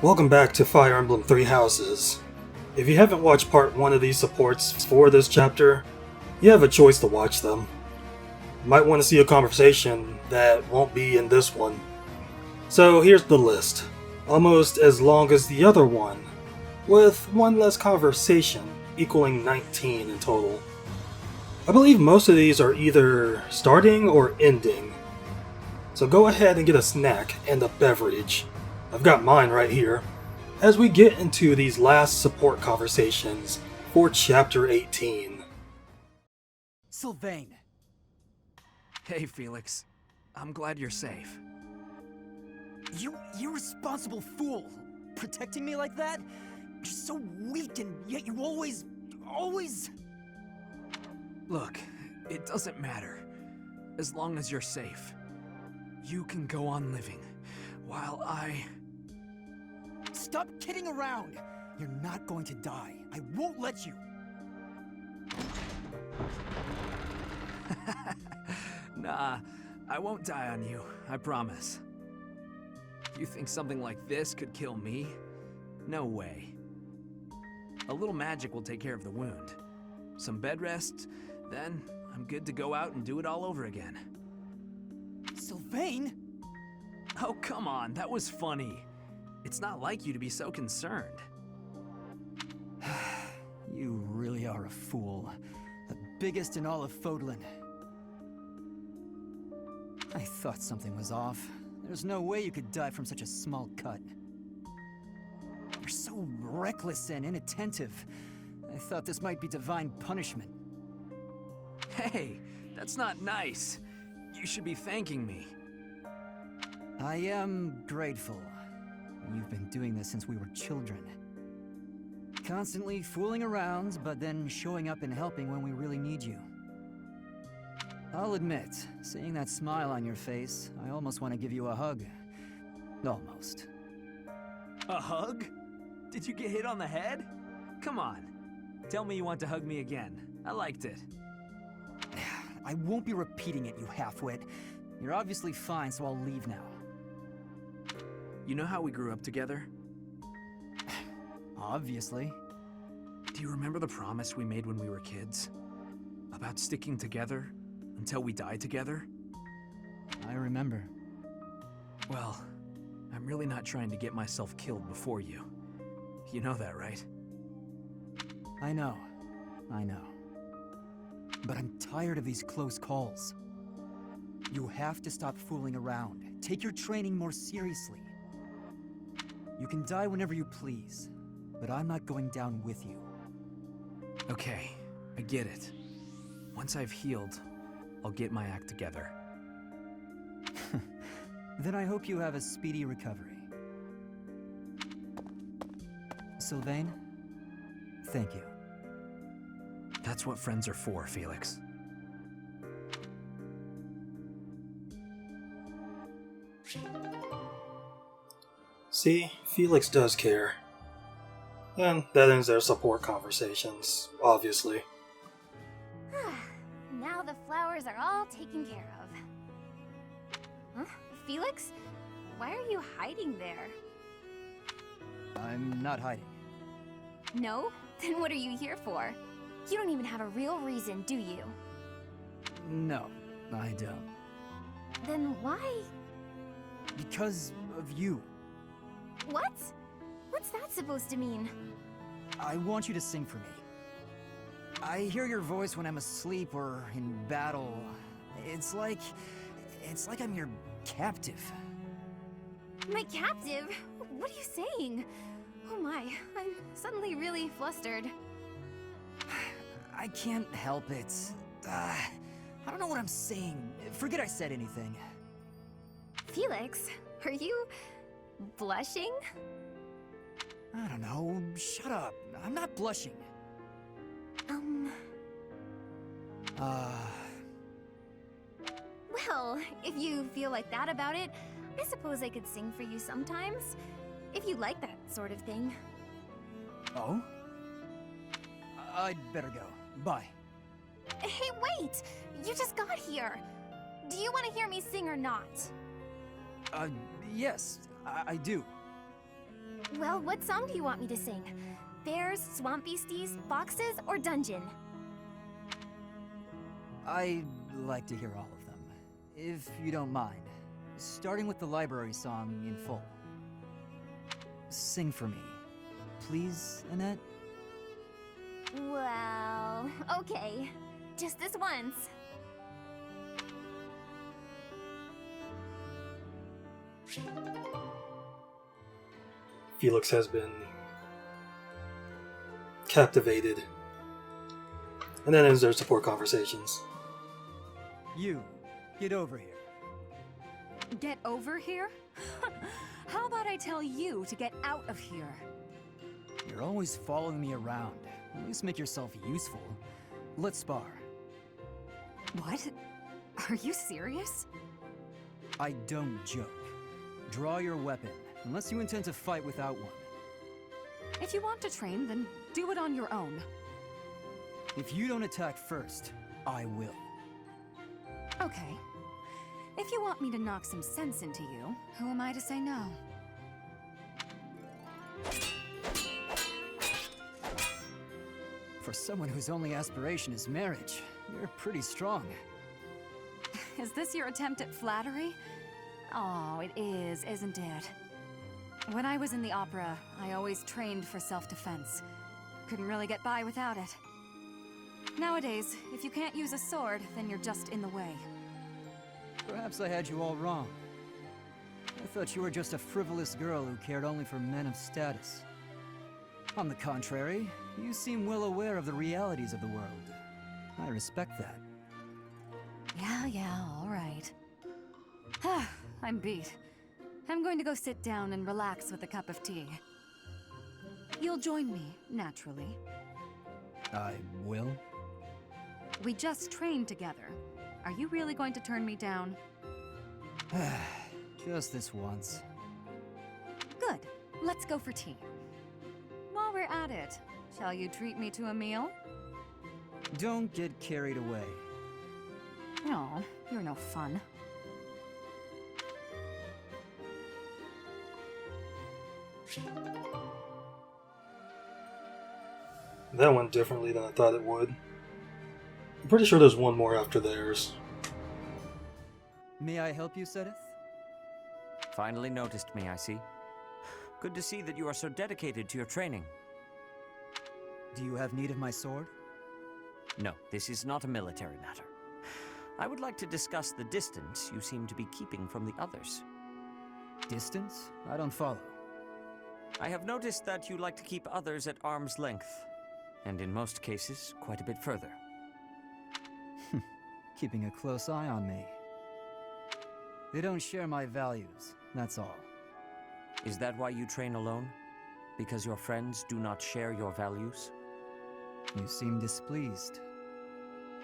Welcome back to Fire Emblem Three Houses. If you haven't watched part 1 of these supports for this chapter, you have a choice to watch them. You might want to see a conversation that won't be in this one. So here's the list, almost as long as the other one, with one less conversation, equaling 19 in total. I believe most of these are either starting or ending, so go ahead and get a snack and a beverage. I've got mine right here, as we get into these last support conversations for Chapter 18. Sylvain. Hey, Felix. I'm glad you're safe. You irresponsible fool! Protecting me like that? You're so weak and yet you always... Look, it doesn't matter. As long as you're safe. You can go on living, while I... Stop kidding around! You're not going to die. I won't let you! Nah, I won't die on you, I promise. You think something like this could kill me? No way. A little magic will take care of the wound. Some bed rest, then I'm good to go out and do it all over again. Sylvain? Oh, come on, that was funny. It's not like you to be so concerned. You really are a fool. The biggest in all of Fodlan. I thought something was off. There's no way you could die from such a small cut. You're so reckless and inattentive. I thought this might be divine punishment. Hey, that's not nice. You should be thanking me. I am grateful. You've been doing this since we were children. Constantly fooling around, but then showing up and helping when we really need you. I'll admit, seeing that smile on your face, I almost want to give you a hug. Almost. A hug? Did you get hit on the head? Come on. Tell me you want to hug me again. I liked it. I won't be repeating it, you halfwit. You're obviously fine, so I'll leave now. You know how we grew up together? Obviously. Do you remember the promise we made when we were kids? About sticking together until we die together? I remember. Well, I'm really not trying to get myself killed before you. You know that, right? I know. But I'm tired of these close calls. You have to stop fooling around. Take your training more seriously. You can die whenever you please, but I'm not going down with you. Okay, I get it. Once I've healed, I'll get my act together. Then I hope you have a speedy recovery. Sylvain, thank you. That's what friends are for, Felix. See, Felix does care. And that ends their support conversations, obviously. Now the flowers are all taken care of. Huh? Felix? Why are you hiding there? I'm not hiding. No? Then what are you here for? You don't even have a real reason, do you? No, I don't. Then why? Because of you. What? What's that supposed to mean? I want you to sing for me. I hear your voice when I'm asleep or in battle. It's like I'm your captive. My captive? What are you saying? Oh my, I'm suddenly really flustered. I can't help it. I don't know what I'm saying. Forget I said anything. Felix, are you blushing? I don't know. Shut up. I'm not blushing. Well, if you feel like that about it, I suppose I could sing for you sometimes. If you like that sort of thing. Oh? I'd better go. Bye. Hey, wait! You just got here. Do you want to hear me sing or not? Yes, I do. Well, what song do you want me to sing? Bears, swamp beasties, foxes, or dungeon? I'd like to hear all of them, if you don't mind. Starting with the library song in full. Sing for me, please, Annette? Well, okay. Just this once. Felix has been captivated. And then ends their support conversations. You, get over here. Get over here? How about I tell you to get out of here? You're always following me around. At least make yourself useful. Let's spar. What? Are you serious? I don't joke. Draw your weapon, unless you intend to fight without one. If you want to train, then do it on your own. If you don't attack first, I will. Okay. If you want me to knock some sense into you, who am I to say no? For someone whose only aspiration is marriage, you're pretty strong. Is this your attempt at flattery? Oh, it is, isn't it? When I was in the opera, I always trained for self-defense. Couldn't really get by without it. Nowadays, if you can't use a sword, then you're just in the way. Perhaps I had you all wrong. I thought you were just a frivolous girl who cared only for men of status. On the contrary, you seem well aware of the realities of the world. I respect that. Yeah, all right. I'm beat. I'm going to go sit down and relax with a cup of tea. You'll join me, naturally. I will? We just trained together. Are you really going to turn me down? Just this once. Good. Let's go for tea. While we're at it, shall you treat me to a meal? Don't get carried away. No, you're no fun. That went differently than I thought it would. I'm pretty sure there's one more after theirs. May I help you, Seteth? Finally noticed me, I see. Good to see that you are so dedicated to your training. Do you have need of my sword? No, this is not a military matter. I would like to discuss the distance you seem to be keeping from the others. Distance? I don't follow. I have noticed that you like to keep others at arm's length, and in most cases, quite a bit further. Keeping a close eye on me. They don't share my values, that's all. Is that why you train alone? Because your friends do not share your values? You seem displeased.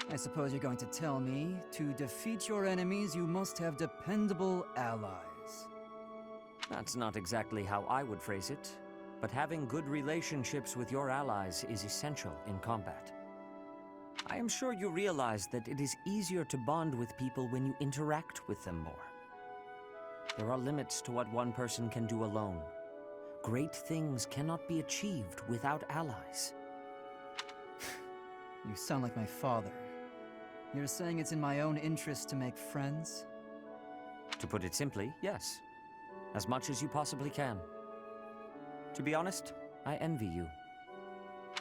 I suppose you're going to tell me, to defeat your enemies, you must have dependable allies. That's not exactly how I would phrase it, but having good relationships with your allies is essential in combat. I am sure you realize that it is easier to bond with people when you interact with them more. There are limits to what one person can do alone. Great things cannot be achieved without allies. You sound like my father. You're saying it's in my own interest to make friends? To put it simply, yes. As much as you possibly can. To be honest, I envy you.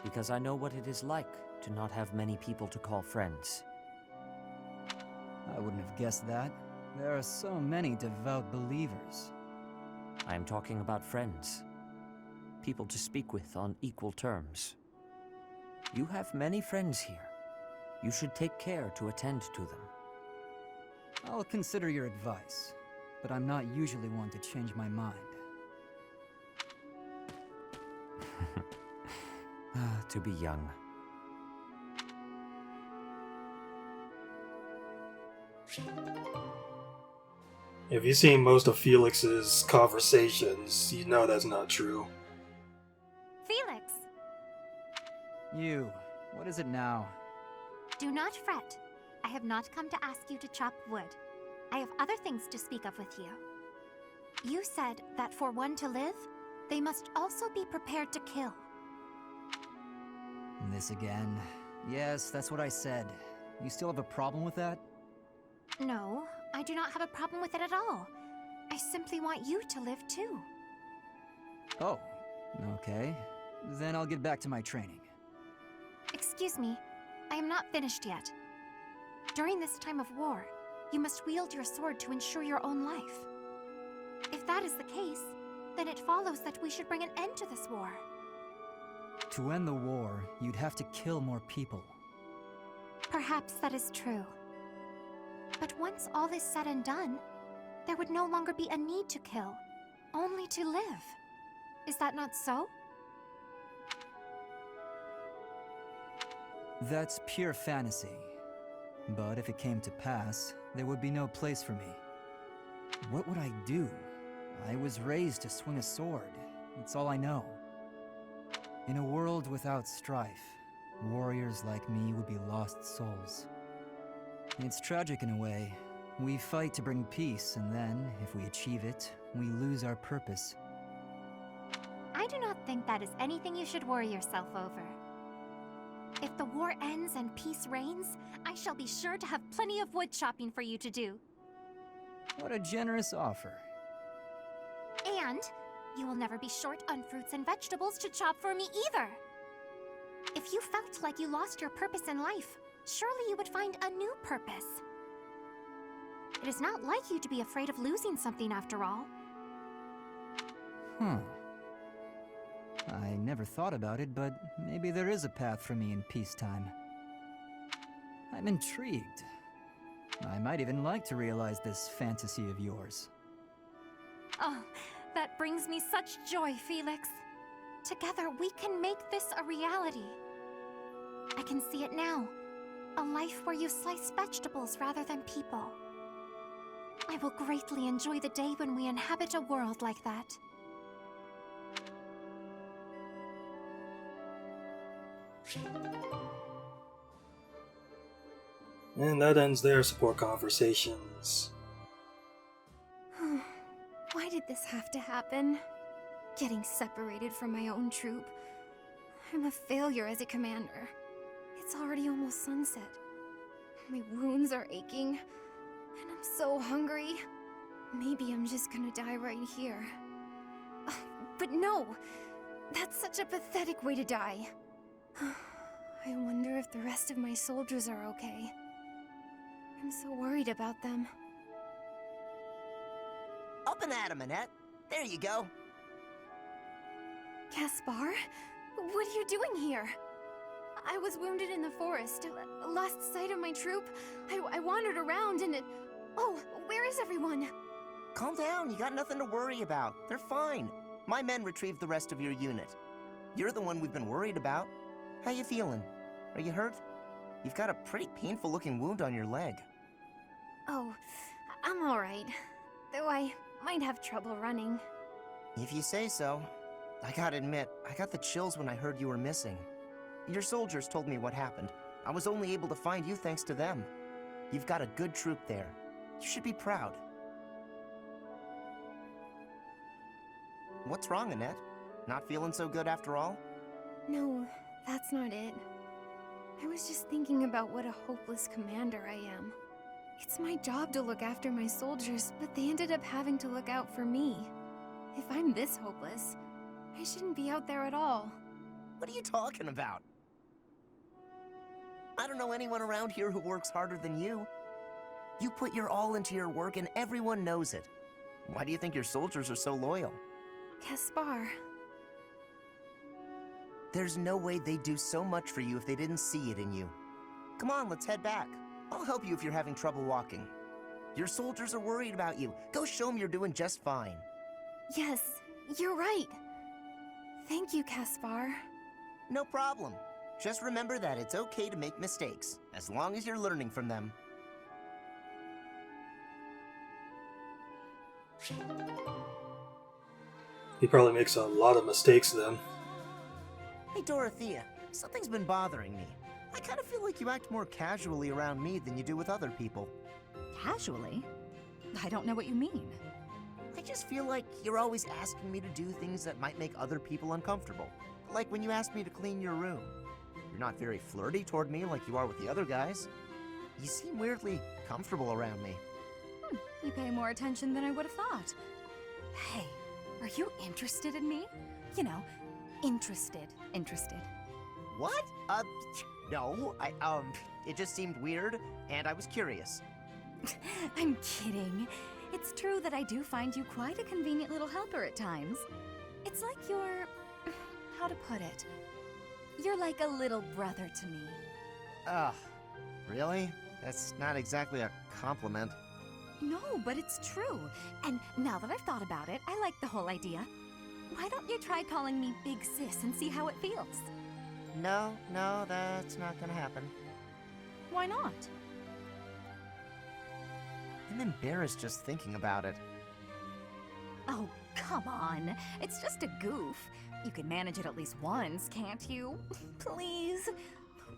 Because I know what it is like to not have many people to call friends. I wouldn't have guessed that. There are so many devout believers. I am talking about friends. People to speak with on equal terms. You have many friends here. You should take care to attend to them. I'll consider your advice, but I'm not usually one to change my mind. To be young. If you've seen most of Felix's conversations, you know that's not true. Felix! You, what is it now? Do not fret. I have not come to ask you to chop wood. I have other things to speak of with you. You said that for one to live, they must also be prepared to kill. This again. Yes, that's what I said. You still have a problem with that? No, I do not have a problem with it at all. I simply want you to live too. Oh, okay. Then I'll get back to my training. Excuse me, I am not finished yet. During this time of war, you must wield your sword to ensure your own life. If that is the case, then it follows that we should bring an end to this war. To end the war, you'd have to kill more people. Perhaps that is true. But once all is said and done, there would no longer be a need to kill, only to live. Is that not so? That's pure fantasy. But if it came to pass, there would be no place for me. What would I do? I was raised to swing a sword. It's all I know. In a world without strife, warriors like me would be lost souls. It's tragic in a way. We fight to bring peace, and then, if we achieve it, we lose our purpose. I do not think that is anything you should worry yourself over. If the war ends and peace reigns, I shall be sure to have plenty of wood chopping for you to do. What a generous offer. And you will never be short on fruits and vegetables to chop for me either. If you felt like you lost your purpose in life, surely you would find a new purpose. It is not like you to be afraid of losing something after all. I never thought about it, but maybe there is a path for me in peacetime. I'm intrigued. I might even like to realize this fantasy of yours. Oh, that brings me such joy, Felix. Together we can make this a reality. I can see it now. A life where you slice vegetables rather than people. I will greatly enjoy the day when we inhabit a world like that. And that ends their support conversations. Why did this have to happen? Getting separated from my own troop. I'm a failure as a commander. It's already almost sunset. My wounds are aching, and I'm so hungry. Maybe I'm just gonna die right here. But no! That's such a pathetic way to die. I wonder if the rest of my soldiers are okay. I'm so worried about them. Up and at 'em, Annette. There you go. Caspar? What are you doing here? I was wounded in the forest, lost sight of my troop. I wandered around and Oh, where is everyone? Calm down, you got nothing to worry about. They're fine. My men retrieved the rest of your unit. You're the one we've been worried about. How you feeling? Are you hurt? You've got a pretty painful-looking wound on your leg. Oh, I'm alright. Though I might have trouble running. If you say so. I gotta admit, I got the chills when I heard you were missing. Your soldiers told me what happened. I was only able to find you thanks to them. You've got a good troop there. You should be proud. What's wrong, Annette? Not feeling so good after all? No, that's not it. I was just thinking about what a hopeless commander I am. It's my job to look after my soldiers, but they ended up having to look out for me. If I'm this hopeless, I shouldn't be out there at all. What are you talking about? I don't know anyone around here who works harder than you. You put your all into your work and everyone knows it. Why do you think your soldiers are so loyal? Caspar. There's no way they'd do so much for you if they didn't see it in you. Come on, let's head back. I'll help you if you're having trouble walking. Your soldiers are worried about you. Go show them you're doing just fine. Yes, you're right. Thank you, Caspar. No problem. Just remember that it's okay to make mistakes, as long as you're learning from them. He probably makes a lot of mistakes then. Hey, Dorothea, something's been bothering me. I kind of feel like you act more casually around me than you do with other people. Casually? I don't know what you mean. I just feel like you're always asking me to do things that might make other people uncomfortable. Like when you asked me to clean your room. You're not very flirty toward me like you are with the other guys. You seem weirdly comfortable around me. You pay more attention than I would have thought. Hey, are you interested in me? You know, interested. What? No, it just seemed weird, and I was curious. I'm kidding. It's true that I do find you quite a convenient little helper at times. It's like you're... how to put it? You're like a little brother to me. Ugh, really? That's not exactly a compliment. No, but it's true. And now that I've thought about it, I like the whole idea. Why don't you try calling me Big Sis and see how it feels? No, that's not gonna happen. Why not? I'm embarrassed just thinking about it. Oh, come on. It's just a goof. You can manage it at least once, can't you? Please?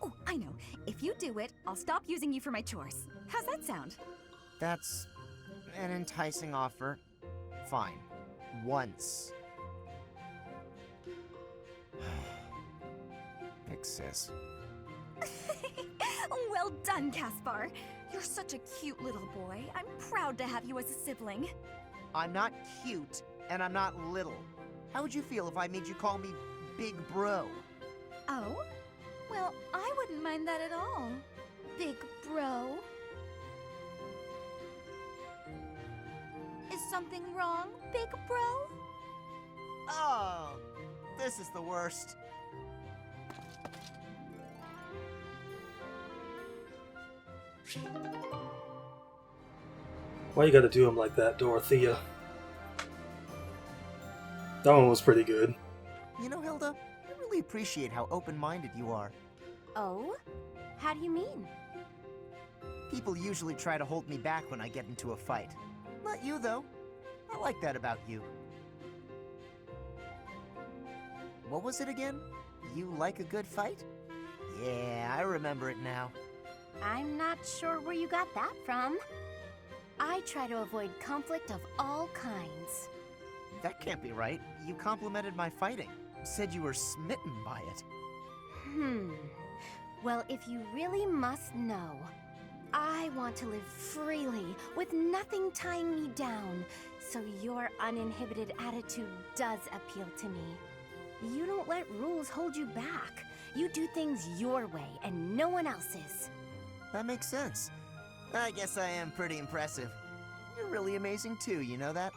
Oh, I know. If you do it, I'll stop using you for my chores. How's that sound? That's an enticing offer. Fine. Once. Big sis. Well done, Caspar. You're such a cute little boy. I'm proud to have you as a sibling. I'm not cute, and I'm not little. How would you feel if I made you call me Big Bro? Oh? Well, I wouldn't mind that at all. Big bro. Is something wrong, big bro? Oh, this is the worst. Why you gotta do him like that, Dorothea? That one was pretty good. You know, Hilda, I really appreciate how open-minded you are. Oh? How do you mean? People usually try to hold me back when I get into a fight. Not you, though. I like that about you. What was it again? You like a good fight? Yeah, I remember it now. I'm not sure where you got that from. I try to avoid conflict of all kinds. That can't be right. You complimented my fighting. Said you were smitten by it. Well, if you really must know, I want to live freely, with nothing tying me down, so your uninhibited attitude does appeal to me. You don't let rules hold you back. You do things your way, and no one else's. That makes sense. I guess I am pretty impressive. You're really amazing too, you know that?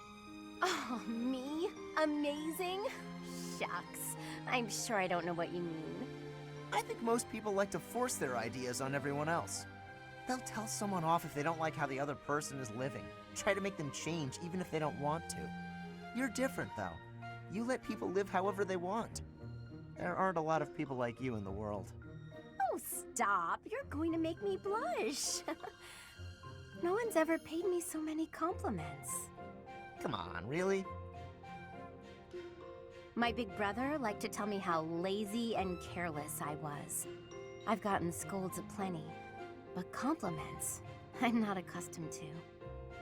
Oh, me? Amazing? Shucks. I'm sure I don't know what you mean. I think most people like to force their ideas on everyone else. They'll tell someone off if they don't like how the other person is living. Try to make them change even if they don't want to. You're different, though. You let people live however they want. There aren't a lot of people like you in the world. Oh, stop. You're going to make me blush. No one's ever paid me so many compliments. Come on, really? My big brother liked to tell me how lazy and careless I was. I've gotten scolds aplenty, but compliments, I'm not accustomed to.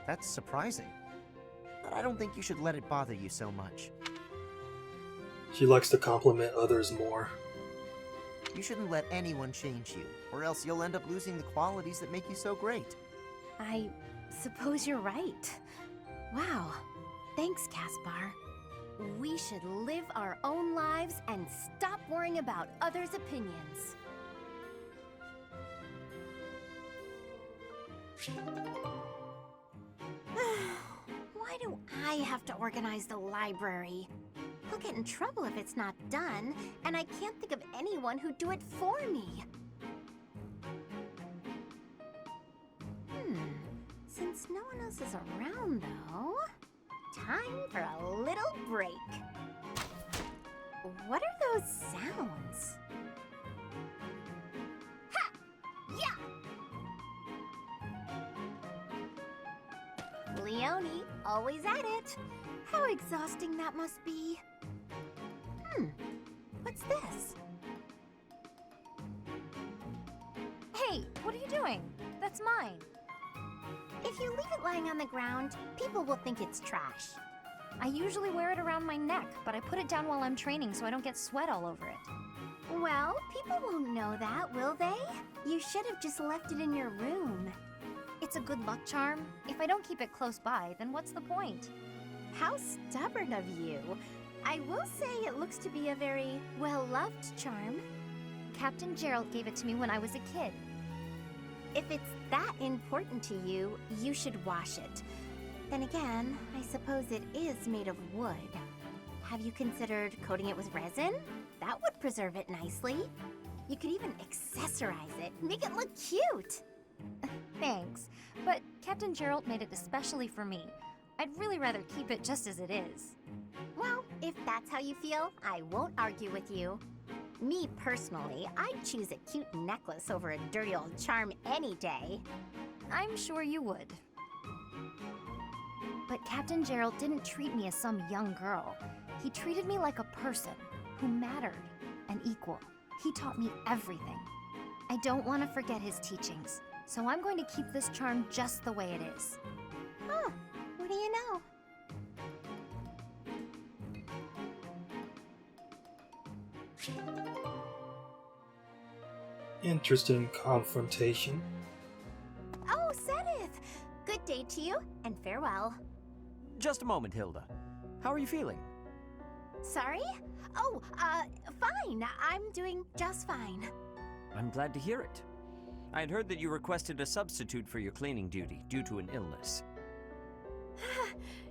That's surprising. But I don't think you should let it bother you so much. She likes to compliment others more. You shouldn't let anyone change you, or else you'll end up losing the qualities that make you so great. I suppose you're right. Wow. Thanks, Caspar. We should live our own lives and stop worrying about others' opinions. Why do I have to organize the library? I'll get in trouble if it's not done, and I can't think of anyone who'd do it for me. Since no one else is around, though, time for a little break. What are those sounds? Ha! Yeah! Leonie, always at it. How exhausting that must be. What's this? Hey, what are you doing? That's mine. If you leave it lying on the ground, people will think it's trash. I usually wear it around my neck, but I put it down while I'm training so I don't get sweat all over it. Well, people won't know that, will they? You should have just left it in your room. It's a good luck charm. If I don't keep it close by, then what's the point? How stubborn of you. I will say it looks to be a very well-loved charm. Captain Gerald gave it to me when I was a kid. If it's that important to you, you should wash it. Then again, I suppose it is made of wood. Have you considered coating it with resin? That would preserve it nicely. You could even accessorize it, make it look cute. Thanks, but Captain Gerald made it especially for me. I'd really rather keep it just as it is. Well, if that's how you feel, I won't argue with you. Me personally, I'd choose a cute necklace over a dirty old charm any day. I'm sure you would. But Captain Gerald didn't treat me as some young girl. He treated me like a person who mattered and equal. He taught me everything. I don't want to forget his teachings, so I'm going to keep this charm just the way it is. Huh, what do you know? Interesting confrontation. Oh, Seteth! Good day to you, and farewell. Just a moment, Hilda. How are you feeling? Sorry? Oh, fine. I'm doing just fine. I'm glad to hear it. I had heard that you requested a substitute for your cleaning duty due to an illness.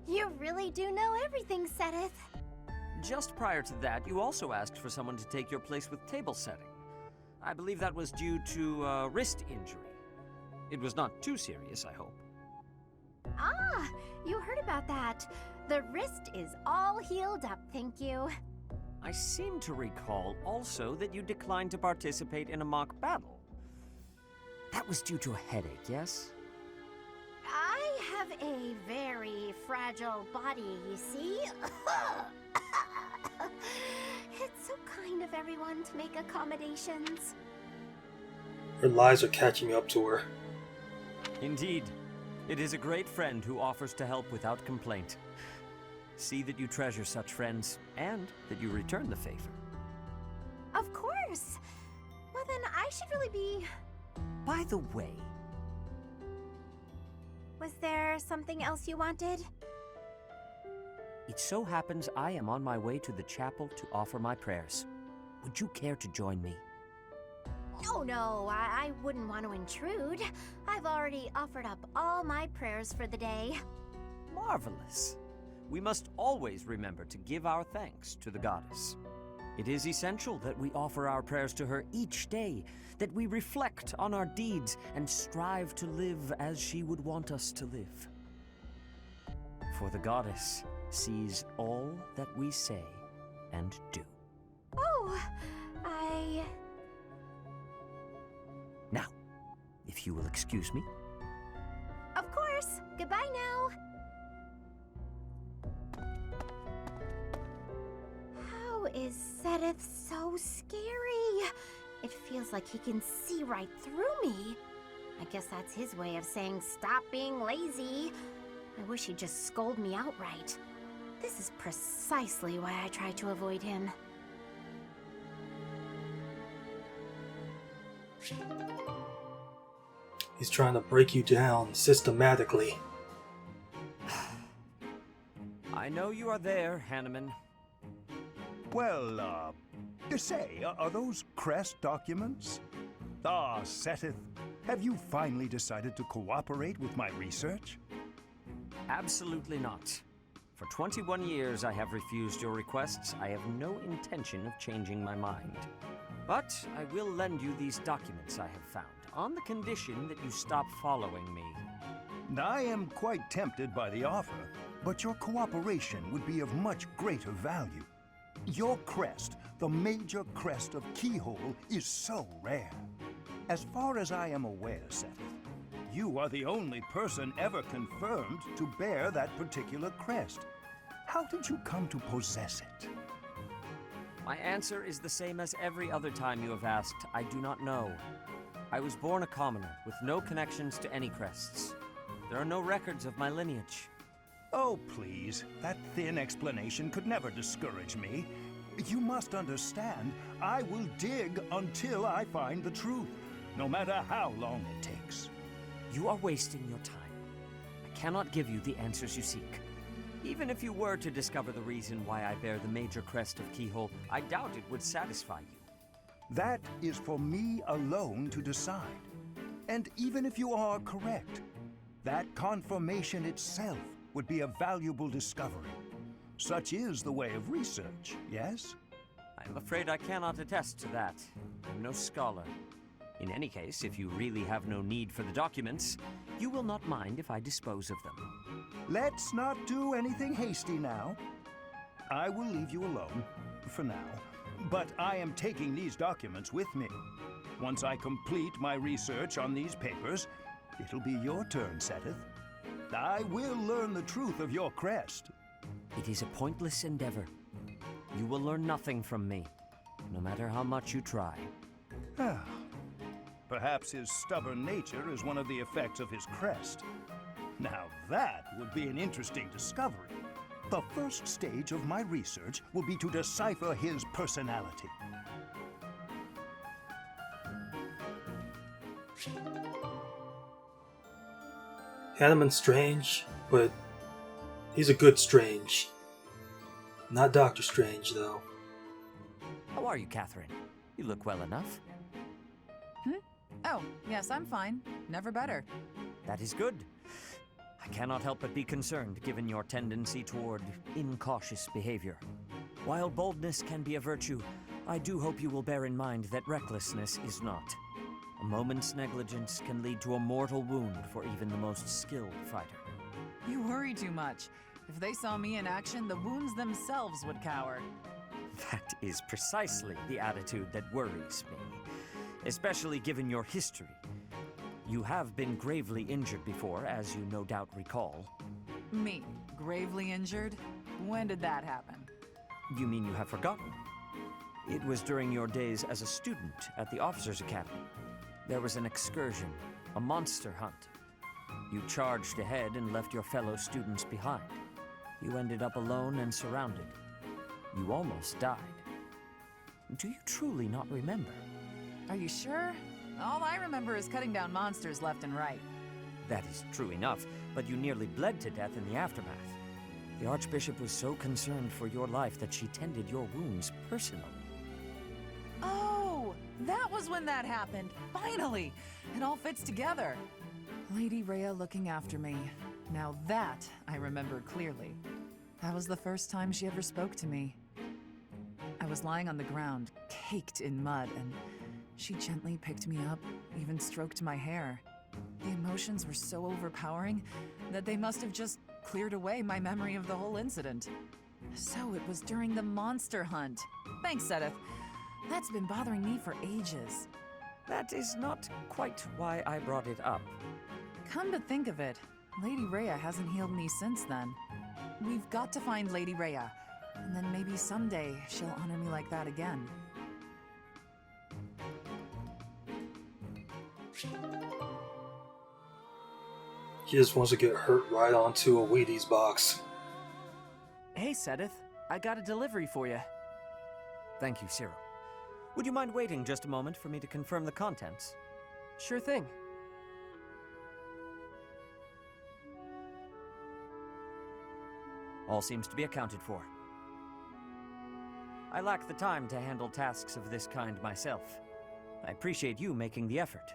You really do know everything, Seteth. Just prior to that, you also asked for someone to take your place with table setting. I believe that was due to a wrist injury. It was not too serious, I hope. Ah, you heard about that. The wrist is all healed up, thank you. I seem to recall also that you declined to participate in a mock battle. That was due to a headache, yes? I have a very fragile body, you see. It's so kind of everyone to make accommodations. Her lies are catching up to her. Indeed. It is a great friend who offers to help without complaint. See that you treasure such friends, and that you return the favor. Of course. Well then, I should really be... By the way... Was there something else you wanted? It so happens I am on my way to the chapel to offer my prayers. Would you care to join me? Oh no, I wouldn't want to intrude. I've already offered up all my prayers for the day. Marvelous. We must always remember to give our thanks to the goddess. It is essential that we offer our prayers to her each day, that we reflect on our deeds and strive to live as she would want us to live. For the goddess sees all that we say and do. Oh, Now, if you will excuse me. Of course. Goodbye now. How is Seteth so scary? It feels like he can see right through me. I guess that's his way of saying stop being lazy. I wish he'd just scold me outright. This is precisely why I try to avoid him. He's trying to break you down systematically. I know you are there, Hanneman. Well, you say, are those crest documents? Ah, Seteth, have you finally decided to cooperate with my research? Absolutely not. For 21 years I have refused your requests. I have no intention of changing my mind. But I will lend you these documents I have found, on the condition that you stop following me. I am quite tempted by the offer, but your cooperation would be of much greater value. Your crest, the major crest of Keyhole, is so rare. As far as I am aware, Seteth, you are the only person ever confirmed to bear that particular crest. How did you come to possess it? My answer is the same as every other time you have asked. I do not know. I was born a commoner, with no connections to any crests. There are no records of my lineage. Oh, please. That thin explanation could never discourage me. You must understand, I will dig until I find the truth, no matter how long it takes. You are wasting your time. I cannot give you the answers you seek. Even if you were to discover the reason why I bear the major crest of Keyhole, I doubt it would satisfy you. That is for me alone to decide. And even if you are correct, that confirmation itself would be a valuable discovery. Such is the way of research, yes? I'm afraid I cannot attest to that. I'm no scholar. In any case, if you really have no need for the documents, you will not mind if I dispose of them. Let's not do anything hasty now. I will leave you alone, for now. But I am taking these documents with me. Once I complete my research on these papers, it'll be your turn, Seteth. I will learn the truth of your crest. It is a pointless endeavor. You will learn nothing from me, no matter how much you try. Perhaps his stubborn nature is one of the effects of his crest. Now that would be an interesting discovery. The first stage of my research will be to decipher his personality. Hanneman's strange, but he's a good strange. Not Doctor Strange, though. How are you, Catherine? You look well enough. Oh, yes, I'm fine. Never better. That is good. I cannot help but be concerned, given your tendency toward incautious behavior. While boldness can be a virtue, I do hope you will bear in mind that recklessness is not. A moment's negligence can lead to a mortal wound for even the most skilled fighter. You worry too much. If they saw me in action, the wounds themselves would cower. That is precisely the attitude that worries me, especially given your history. You have been gravely injured before, as you no doubt recall. Me? Gravely injured? When did that happen? You mean you have forgotten? It was during your days as a student at the Officers' Academy. There was an excursion, a monster hunt. You charged ahead and left your fellow students behind. You ended up alone and surrounded. You almost died. Do you truly not remember? Are you sure? All I remember is cutting down monsters left and right. That is true enough, but you nearly bled to death in the aftermath. The Archbishop was so concerned for your life that she tended your wounds personally. Oh, that was when that happened. Finally! It all fits together. Lady Rhea looking after me. Now that I remember clearly. That was the first time she ever spoke to me. I was lying on the ground, caked in mud, and she gently picked me up, even stroked my hair. The emotions were so overpowering that they must have just cleared away my memory of the whole incident. So it was during the monster hunt. Thanks, Seteth. That's been bothering me for ages. That is not quite why I brought it up. Come to think of it, Lady Rhea hasn't healed me since then. We've got to find Lady Rhea, and then maybe someday she'll honor me like that again. He just wants to get hurt right onto a Wheaties box. Hey, Seteth. I got a delivery for you. Thank you, Cyril. Would you mind waiting just a moment for me to confirm the contents? Sure thing. All seems to be accounted for. I lack the time to handle tasks of this kind myself. I appreciate you making the effort.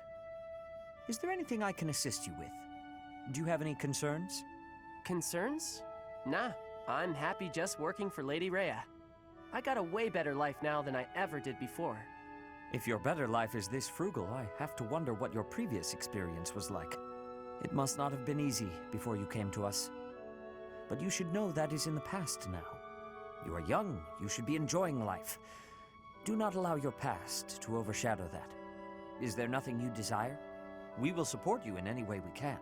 Is there anything I can assist you with? Do you have any concerns? Concerns? Nah, I'm happy just working for Lady Rhea. I got a way better life now than I ever did before. If your better life is this frugal, I have to wonder what your previous experience was like. It must not have been easy before you came to us. But you should know that is in the past now. You are young, you should be enjoying life. Do not allow your past to overshadow that. Is there nothing you desire? We will support you in any way we can.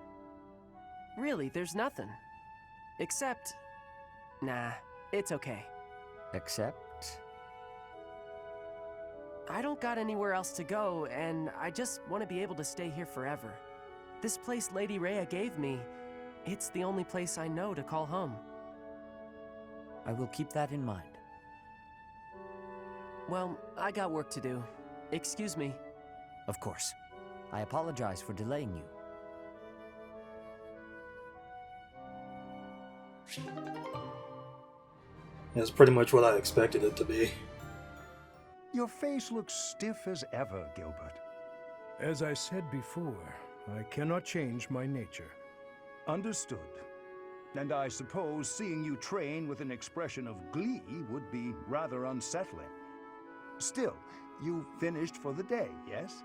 Really, there's nothing. Except... Nah, it's okay. Except? I don't got anywhere else to go, and I just want to be able to stay here forever. This place Lady Rhea gave me, It's the only place I know to call home. I will keep that in mind. Well, I got work to do. Excuse me. Of course. I apologize for delaying you. That's pretty much what I expected it to be. Your face looks stiff as ever, Gilbert. As I said before, I cannot change my nature. Understood. And I suppose seeing you train with an expression of glee would be rather unsettling. Still, you finished for the day, yes?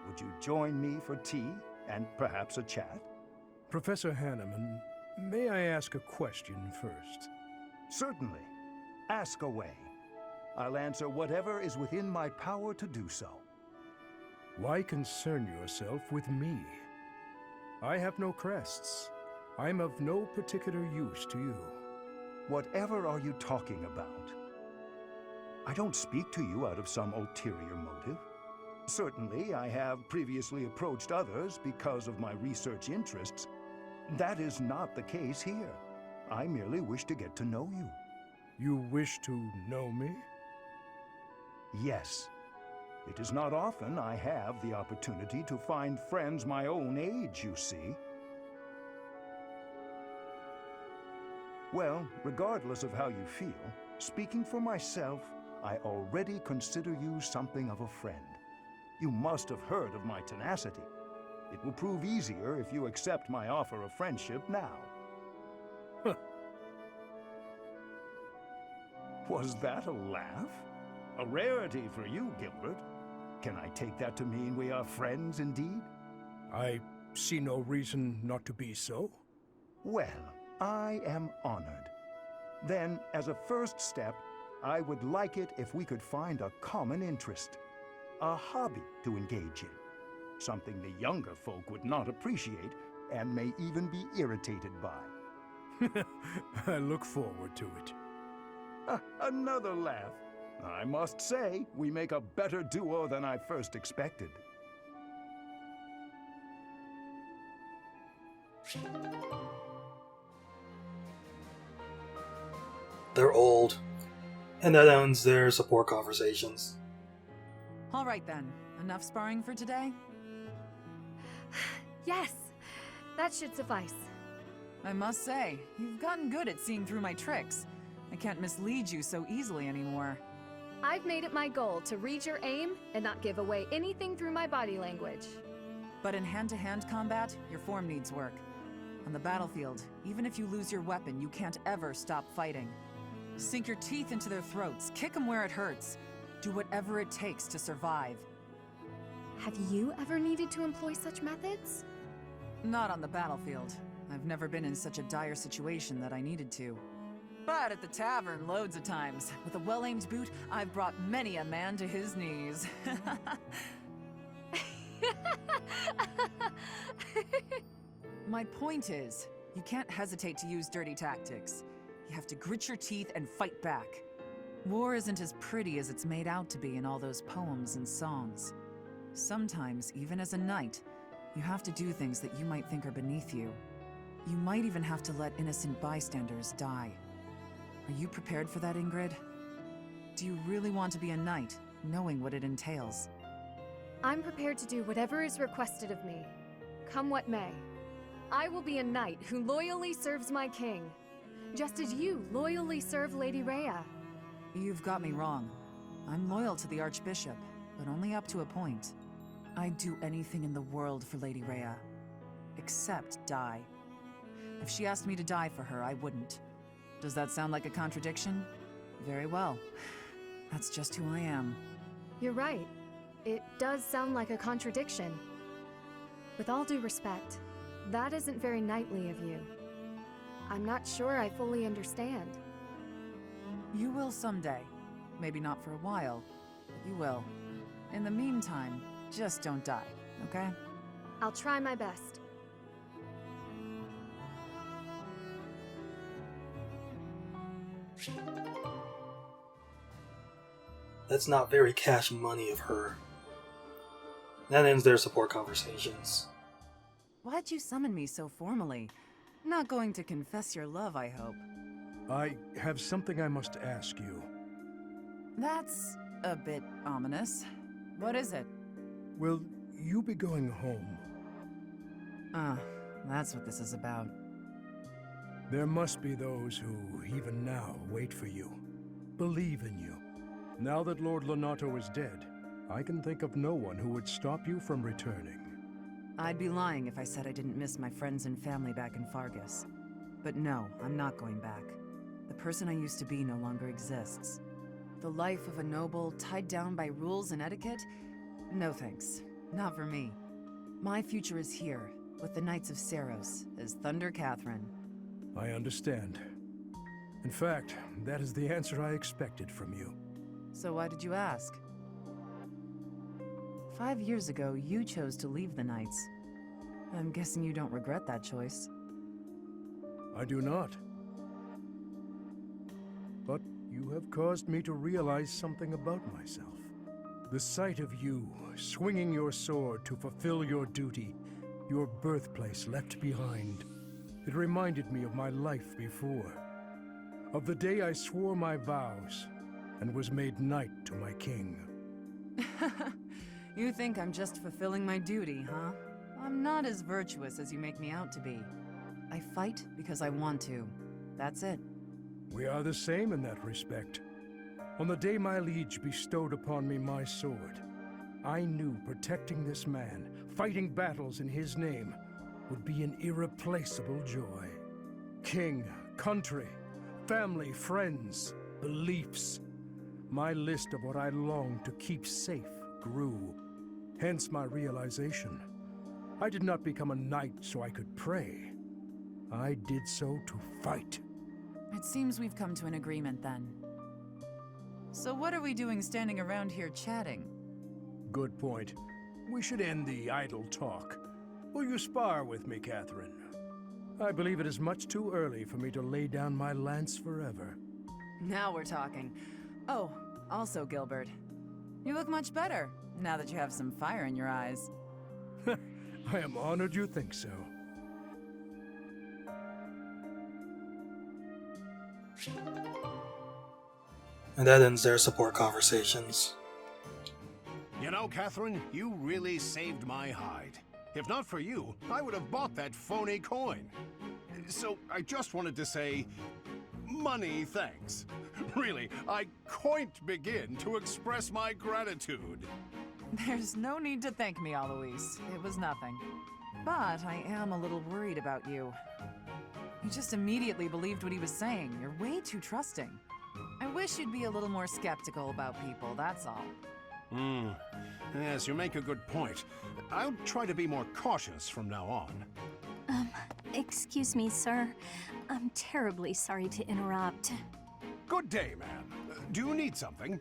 Would you join me for tea and perhaps a chat? Professor Hanneman, may I ask a question first? Certainly. Ask away. I'll answer whatever is within my power to do so. Why concern yourself with me? I have no crests. I'm of no particular use to you. Whatever are you talking about? I don't speak to you out of some ulterior motive. Certainly, I have previously approached others because of my research interests. That is not the case here. I merely wish to get to know you. You wish to know me? Yes. It is not often I have the opportunity to find friends my own age, you see. Well, regardless of how you feel, speaking for myself, I already consider you something of a friend. You must have heard of my tenacity. It will prove easier if you accept my offer of friendship now. Was that a laugh? A rarity for you, Gilbert. Can I take that to mean we are friends indeed? I see no reason not to be so. Well, I am honored. Then, as a first step, I would like it if we could find a common interest. A hobby to engage in. Something the younger folk would not appreciate and may even be irritated by. I look forward to it. Another laugh. I must say, we make a better duo than I first expected. They're old, and that ends their support conversations. All right then, enough sparring for today? Yes, that should suffice. I must say, you've gotten good at seeing through my tricks. I can't mislead you so easily anymore. I've made it my goal to read your aim and not give away anything through my body language. But in hand-to-hand combat, your form needs work. On the battlefield, even if you lose your weapon, you can't ever stop fighting. Sink your teeth into their throats, kick them where it hurts. Do whatever it takes to survive. Have you ever needed to employ such methods? Not on the battlefield. I've never been in such a dire situation that I needed to. But at the tavern, loads of times. With a well-aimed boot, I've brought many a man to his knees. My point is, you can't hesitate to use dirty tactics. You have to grit your teeth and fight back. War isn't as pretty as it's made out to be in all those poems and songs. Sometimes, even as a knight, you have to do things that you might think are beneath you. You might even have to let innocent bystanders die. Are you prepared for that, Ingrid? Do you really want to be a knight, knowing what it entails? I'm prepared to do whatever is requested of me, come what may. I will be a knight who loyally serves my king, just as you loyally serve Lady Rhea. You've got me wrong. I'm loyal to the Archbishop, but only up to a point. I'd do anything in the world for Lady Rhea, except die. If she asked me to die for her, I wouldn't. Does that sound like a contradiction? Very well. That's just who I am. You're right. It does sound like a contradiction. With all due respect, that isn't very knightly of you. I'm not sure I fully understand. You will someday. Maybe not for a while, but you will. In the meantime, just don't die, okay? I'll try my best. That's not very cash money of her. That ends their support conversations. Why'd you summon me so formally? Not going to confess your love, I hope. I have something I must ask you. That's a bit ominous. What is it? Will you be going home? Ah, that's what this is about. There must be those who, even now, wait for you, believe in you. Now that Lord Lonato is dead, I can think of no one who would stop you from returning. I'd be lying if I said I didn't miss my friends and family back in Fargus. But no, I'm not going back. The person I used to be no longer exists. The life of a noble, tied down by rules and etiquette? No thanks. Not for me. My future is here, with the Knights of Seiros, as Thunder Catherine. I understand. In fact, that is the answer I expected from you. So why did you ask? 5 years ago, you chose to leave the Knights. I'm guessing you don't regret that choice. I do not. But you have caused me to realize something about myself. The sight of you, swinging your sword to fulfill your duty, your birthplace left behind. It reminded me of my life before. Of the day I swore my vows, and was made knight to my king. You think I'm just fulfilling my duty, huh? I'm not as virtuous as you make me out to be. I fight because I want to. That's it. We are the same in that respect. On the day my liege bestowed upon me my sword, I knew protecting this man, fighting battles in his name, would be an irreplaceable joy. King, country, family, friends, beliefs. My list of what I longed to keep safe grew. Hence my realization. I did not become a knight so I could pray. I did so to fight. It seems we've come to an agreement then. So what are we doing standing around here chatting? Good point. We should end the idle talk. Will you spar with me, Catherine? I believe it is much too early for me to lay down my lance forever. Now we're talking. Oh, also Gilbert. You look much better, now that you have some fire in your eyes. I am honored you think so. And that ends their support conversations. You know, Catherine, you really saved my hide. If not for you, I would have bought that phony coin. So I just wanted to say, money thanks. Really, I can't begin to express my gratitude. There's no need to thank me, Alois. It was nothing. But I am a little worried about you. You just immediately believed what he was saying. You're way too trusting. I wish you'd be a little more skeptical about people, that's all. Yes, you make a good point. I'll try to be more cautious from now on. Excuse me, sir. I'm terribly sorry to interrupt. Good day, ma'am. Do you need something?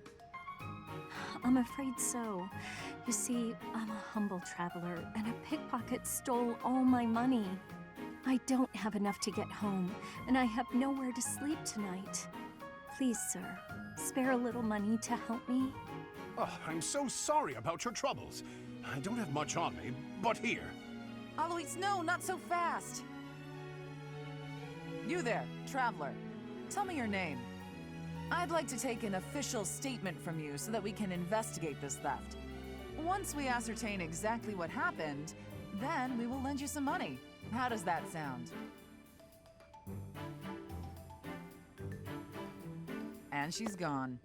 I'm afraid so. You see, I'm a humble traveler, and a pickpocket stole all my money. I don't have enough to get home, and I have nowhere to sleep tonight. Please, sir, spare a little money to help me. Oh, I'm so sorry about your troubles. I don't have much on me, but here. Alois, no, not so fast! You there, traveler. Tell me your name. I'd like to take an official statement from you so that we can investigate this theft. Once we ascertain exactly what happened, then we will lend you some money. How does that sound? And she's gone.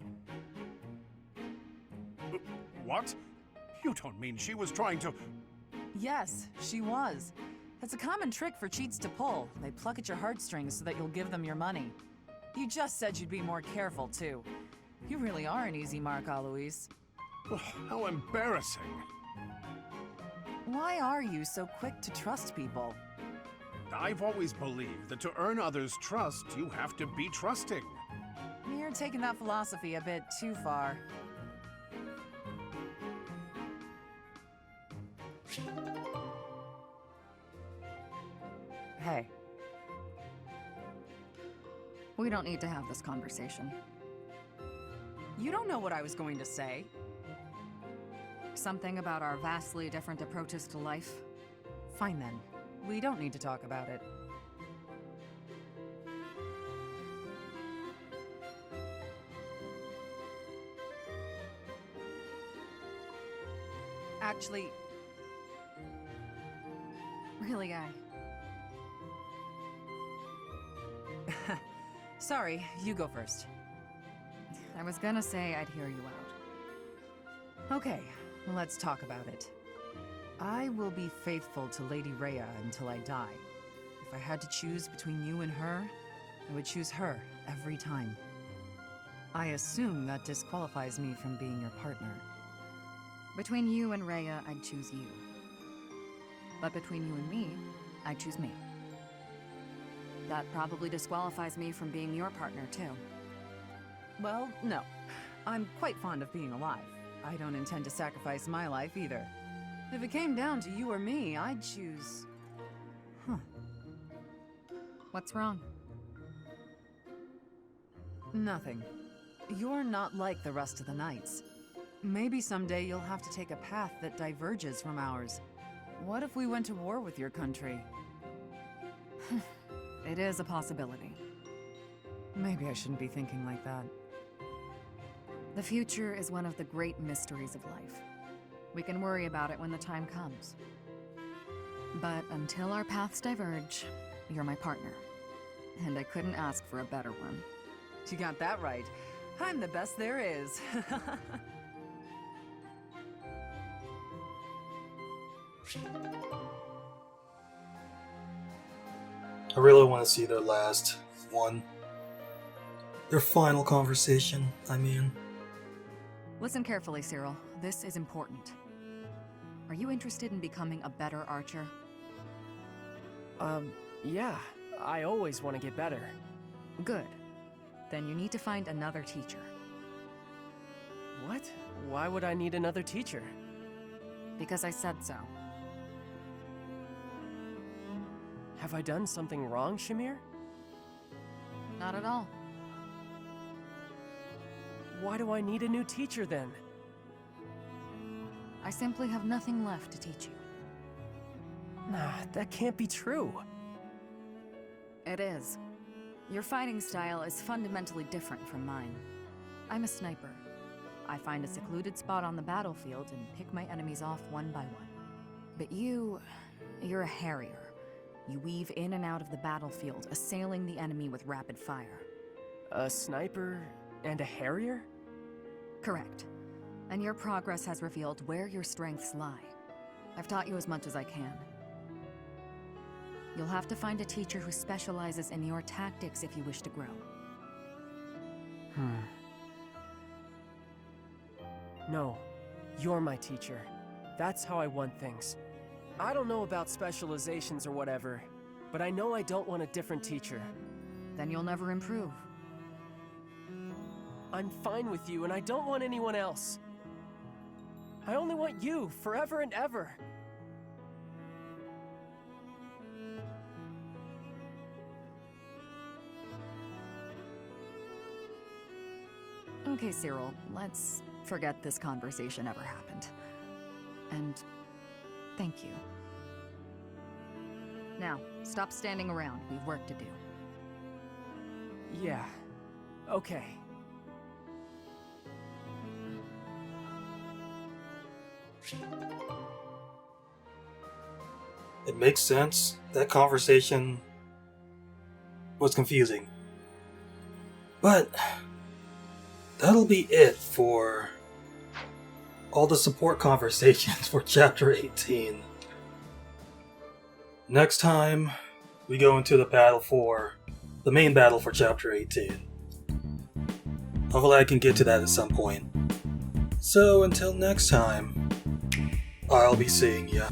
What? You don't mean she was trying to... Yes, she was. It's a common trick for cheats to pull. They pluck at your heartstrings so that you'll give them your money. You just said you'd be more careful, too. You really are an easy mark, Alois. Oh, how embarrassing. Why are you so quick to trust people? I've always believed that to earn others' trust, you have to be trusting. You're taking that philosophy a bit too far. Hey. We don't need to have this conversation. You don't know what I was going to say. Something about our vastly different approaches to life? Fine then. We don't need to talk about it. Actually... Really, Sorry, you go first. I was gonna say I'd hear you out. Okay, let's talk about it. I will be faithful to Lady Rhea until I die. If I had to choose between you and her, I would choose her every time. I assume that disqualifies me from being your partner. Between you and Rhea, I'd choose you. But between you and me, I'd choose me. That probably disqualifies me from being your partner, too. Well, no. I'm quite fond of being alive. I don't intend to sacrifice my life either. If it came down to you or me, I'd choose... What's wrong? Nothing. You're not like the rest of the knights. Maybe someday you'll have to take a path that diverges from ours. What if we went to war with your country? It is a possibility. Maybe I shouldn't be thinking like that. The future is one of the great mysteries of life. We can worry about it when the time comes. But until our paths diverge, you're my partner. And I couldn't ask for a better one. You got that right. I'm the best there is. I really want to see their final conversation, I mean. Listen carefully, Cyril. This is important. Are you interested in becoming a better archer? Yeah. I always want to get better. Good. Then you need to find another teacher. What? Why would I need another teacher? Because I said so. Have I done something wrong, Shamir? Not at all. Why do I need a new teacher then? I simply have nothing left to teach you. Nah, that can't be true. It is. Your fighting style is fundamentally different from mine. I'm a sniper. I find a secluded spot on the battlefield and pick my enemies off one by one. But you're a harrier. You weave in and out of the battlefield, assailing the enemy with rapid fire. A sniper and a harrier? Correct. And your progress has revealed where your strengths lie. I've taught you as much as I can. You'll have to find a teacher who specializes in your tactics if you wish to grow. No, you're my teacher. That's how I want things. I don't know about specializations or whatever, but I know I don't want a different teacher. Then you'll never improve. I'm fine with you, and I don't want anyone else. I only want you, forever and ever. Okay, Cyril, let's forget this conversation ever happened. And thank you. Now, stop standing around. We've work to do. Yeah. Okay. It makes sense. That conversation was confusing. But that'll be it for all the support conversations for Chapter 18. Next time, we go into the main battle for Chapter 18. Hopefully I can get to that at some point. So until next time, I'll be seeing ya.